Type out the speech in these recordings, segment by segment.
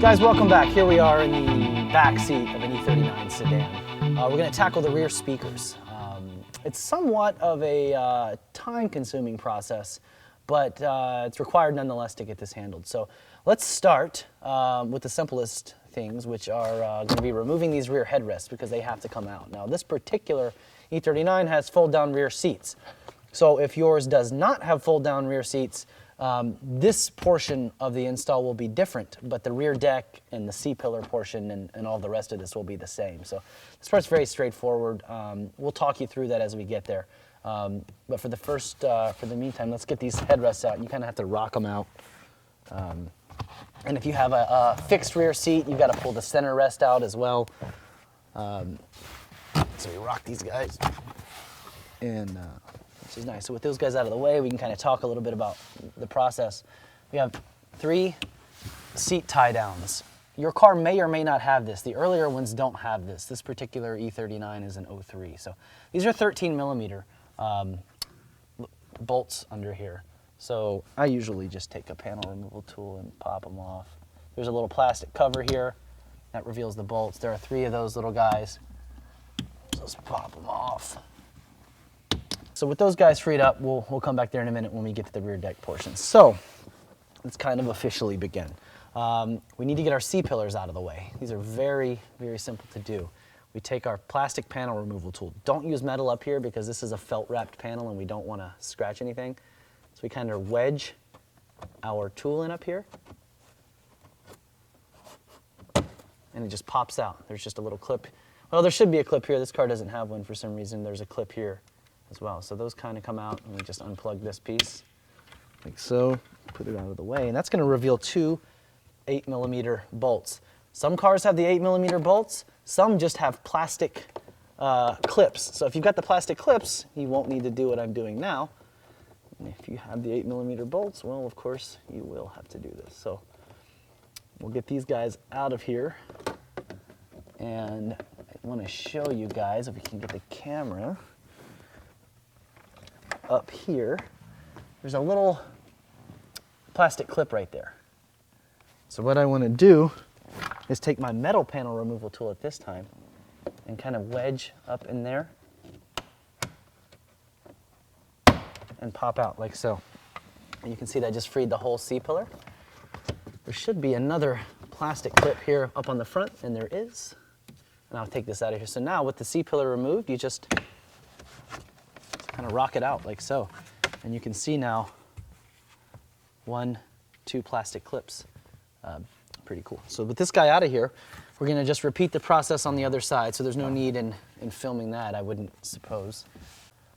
Guys, welcome back. Here we are in the back seat of an E39 sedan. We're going to tackle the rear speakers. It's somewhat of a time-consuming process, but it's required nonetheless to get this handled. So let's start with the simplest things, which are going to be removing these rear headrests because they have to come out. Now, this particular E39 has fold-down rear seats. So if yours does not have fold-down rear seats, this portion of the install will be different, but the rear deck and the C-pillar portion and all the rest of this will be the same. So this part's very straightforward. We'll talk you through that as we get there. But for the meantime, let's get these headrests out. You kind of have to rock them out. And if you have a fixed rear seat, you've got to pull the center rest out as well. So we rock these guys, and which is nice. So with those guys out of the way, we can kind of talk a little bit about the process. We have 3 seat tie downs. Your car may or may not have this. The earlier ones don't have this. This particular E39 is an 03. So these are 13 millimeter bolts under here. So I usually just take a panel removal tool and pop them off. There's a little plastic cover here that reveals the bolts. There are 3 of those little guys. So let's pop them off. So with those guys freed up, we'll come back there in a minute when we get to the rear deck portion. So let's kind of officially begin. We need to get our C-pillars out of the way. These are very, very simple to do. We take our plastic panel removal tool. Don't use metal up here because this is a felt wrapped panel and we don't want to scratch anything. So we kind of wedge our tool in up here and it just pops out. There's just a little clip. Well, there should be a clip here. This car doesn't have one for some reason. There's a clip here as well. So those kind of come out and we just unplug this piece like so, put it out of the way. And that's going to reveal 2 8 millimeter bolts. Some cars have the 8 millimeter bolts. Some just have plastic clips. So if you've got the plastic clips, you won't need to do what I'm doing now. And if you have the 8 millimeter bolts, well, of course, you will have to do this. So we'll get these guys out of here. And I want to show you guys, if we can get the camera up here, there's a little plastic clip right there. So what I want to do is take my metal panel removal tool at this time and kind of wedge up in there and pop out like so. And you can see that I just freed the whole C-pillar. There should be another plastic clip here up on the front, and there is. And I'll take this out of here. So now with the C-pillar removed, you just kind of rock it out like so. And you can see now 1, 2 plastic clips. Pretty cool. So with this guy out of here, we're going to just repeat the process on the other side. So there's no need in filming that, I wouldn't suppose.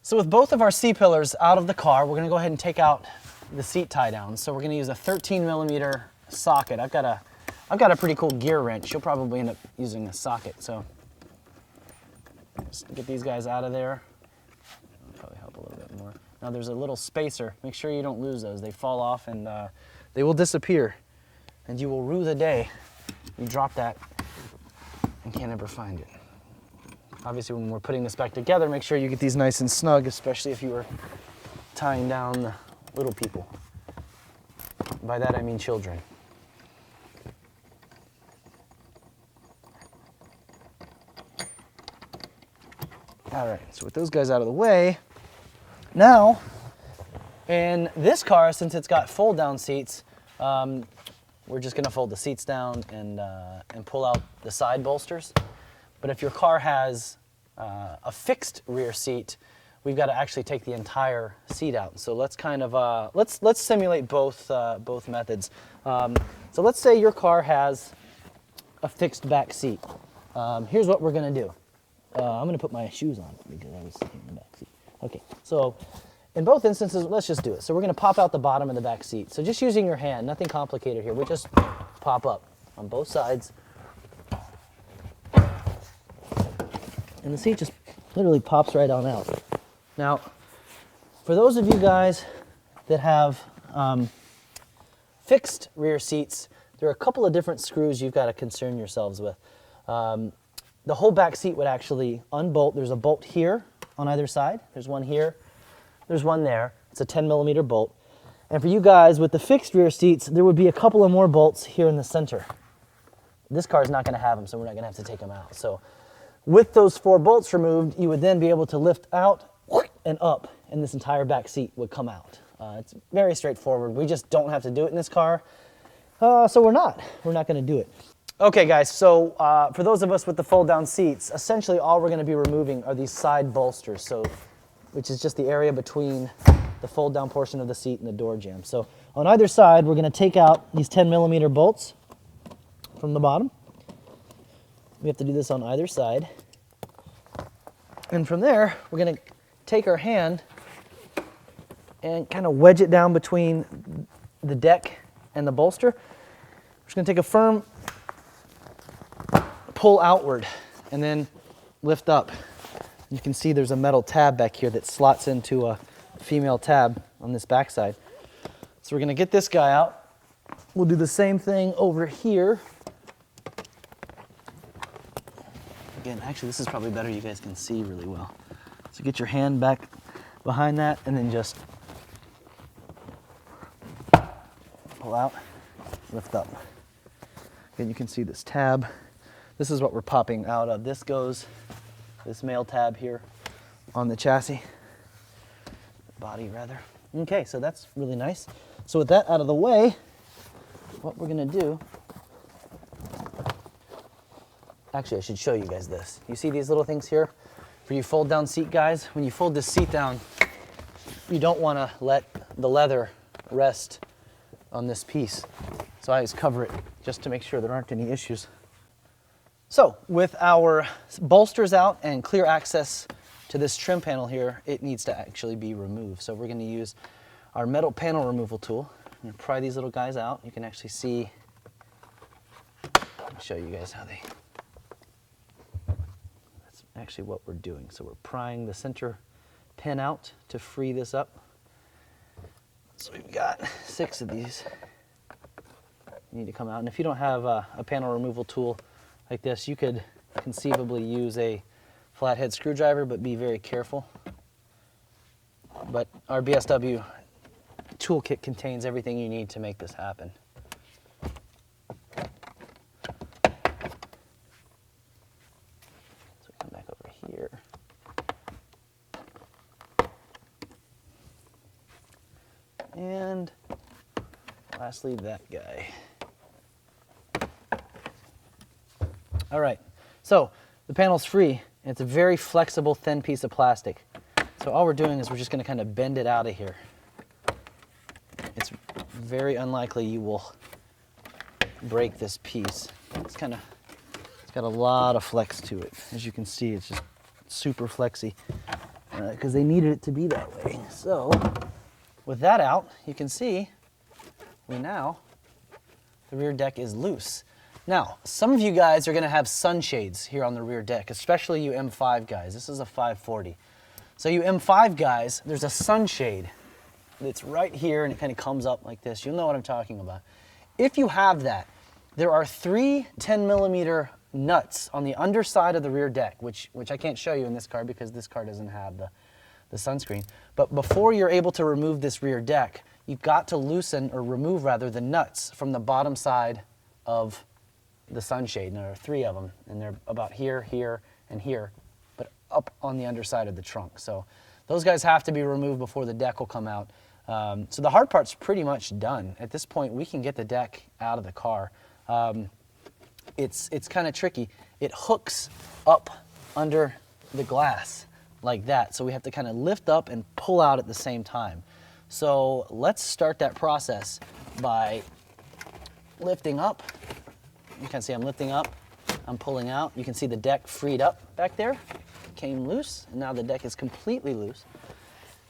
So with both of our C-pillars out of the car, we're going to go ahead and take out the seat tie downs. So we're going to use a 13 millimeter socket. I've got a pretty cool gear wrench. You'll probably end up using a socket. So just get these guys out of there. That'll probably help a little bit more. Now there's a little spacer. Make sure you don't lose those. They fall off and they will disappear. And you will rue the day you drop that and can't ever find it. Obviously, when we're putting this back together, make sure you get these nice and snug, especially if you were tying down the little people. By that, I mean children. All right, so with those guys out of the way, now, in this car, since it's got fold-down seats, we're just gonna fold the seats down and pull out the side bolsters. But if your car has a fixed rear seat, we've got to actually take the entire seat out. So let's kind of let's simulate both methods. So let's say your car has a fixed back seat. Here's what we're gonna do. I'm gonna put my shoes on because I was sitting in the back seat. Okay, so in both instances, let's just do it. So we're going to pop out the bottom of the back seat. So just using your hand, nothing complicated here. We'll just pop up on both sides. And the seat just literally pops right on out. Now, for those of you guys that have fixed rear seats, there are a couple of different screws you've got to concern yourselves with. The whole back seat would actually unbolt. There's a bolt here on either side. There's one here. There's one there. It's a 10 millimeter bolt. And for you guys with the fixed rear seats, there would be a couple of more bolts here in the center. This car is not going to have them, so we're not going to have to take them out. So with those 4 bolts removed, you would then be able to lift out and up, and this entire back seat would come out. It's very straightforward. We just don't have to do it in this car, so we're not going to do it. Okay guys, so for those of us with the fold down seats, essentially all we're going to be removing are these side bolsters, which is just the area between the fold down portion of the seat and the door jamb. So on either side, we're going to take out these 10mm bolts from the bottom. We have to do this on either side. And from there, we're going to take our hand and kind of wedge it down between the deck and the bolster. We're just going to take a firm pull outward and then lift up. You can see there's a metal tab back here that slots into a female tab on this backside. So we're going to get this guy out. We'll do the same thing over here. Again, actually this is probably better, you guys can see really well. So get your hand back behind that and then just pull out, lift up. Again, you can see this tab. This is what we're popping out of. This male tab here on the chassis, body rather. Okay, so that's really nice. So with that out of the way, what we're gonna do, actually I should show you guys this. You see these little things here? For you fold down seat guys, when you fold this seat down, you don't wanna let the leather rest on this piece. So I always cover it just to make sure there aren't any issues. So with our bolsters out and clear access to this trim panel here, it needs to actually be removed. So we're going to use our metal panel removal tool. I'm going to pry these little guys out. You can actually see, I'll show you guys how that's actually what we're doing. So we're prying the center pin out to free this up. So we've got 6 of these. You need to come out. And if you don't have a panel removal tool like this, you could conceivably use a flathead screwdriver, but be very careful. But our BSW toolkit contains everything you need to make this happen. So we come back over here. And lastly, that guy. All right, so the panel's free, and it's a very flexible, thin piece of plastic. So all we're doing is we're just gonna kind of bend it out of here. It's very unlikely you will break this piece. It's got a lot of flex to it. As you can see, it's just super flexy, because they needed it to be that way. So with that out, you can see the rear deck is loose. Now, some of you guys are going to have sunshades here on the rear deck, especially you M5 guys. This is a 540. So you M5 guys, there's a sunshade that's right here and it kind of comes up like this. You'll know what I'm talking about. If you have that, there are 3 10mm nuts on the underside of the rear deck, which I can't show you in this car because this car doesn't have the sunscreen. But before you're able to remove this rear deck, you've got to loosen, or remove rather, the nuts from the bottom side of the sunshade. And there are 3 of them, and they're about here, here, and here, but up on the underside of the trunk. So those guys have to be removed before the deck will come out. So the hard part's pretty much done. At this point, we can get the deck out of the car. It's kind of tricky. It hooks up under the glass like that, so we have to kind of lift up and pull out at the same time. So let's start that process by lifting up. You can see I'm lifting up, I'm pulling out. You can see the deck freed up back there, came loose, and now the deck is completely loose.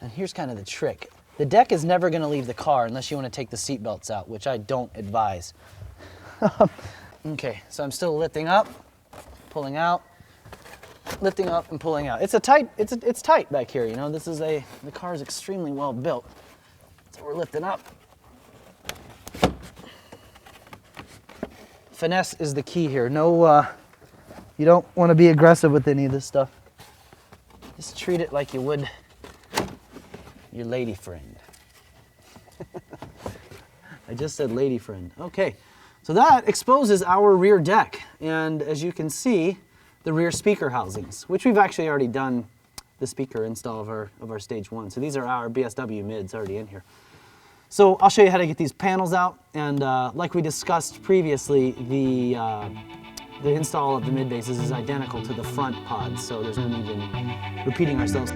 And here's kind of the trick. The deck is never going to leave the car unless you want to take the seat belts out, which I don't advise. Okay, so I'm still lifting up, pulling out, lifting up and pulling out. It's tight back here, you know. The car is extremely well built. So we're lifting up. Finesse is the key here. No, you don't want to be aggressive with any of this stuff. Just treat it like you would your lady friend. I just said lady friend. Okay, So that exposes our rear deck, and as you can see, the rear speaker housings, which we've actually already done the speaker install of our stage 1. So these are our BMW mids already in here. So I'll show you how to get these panels out, and like we discussed previously, the install of the mid bases is identical to the front pods, so there's no need in repeating ourselves.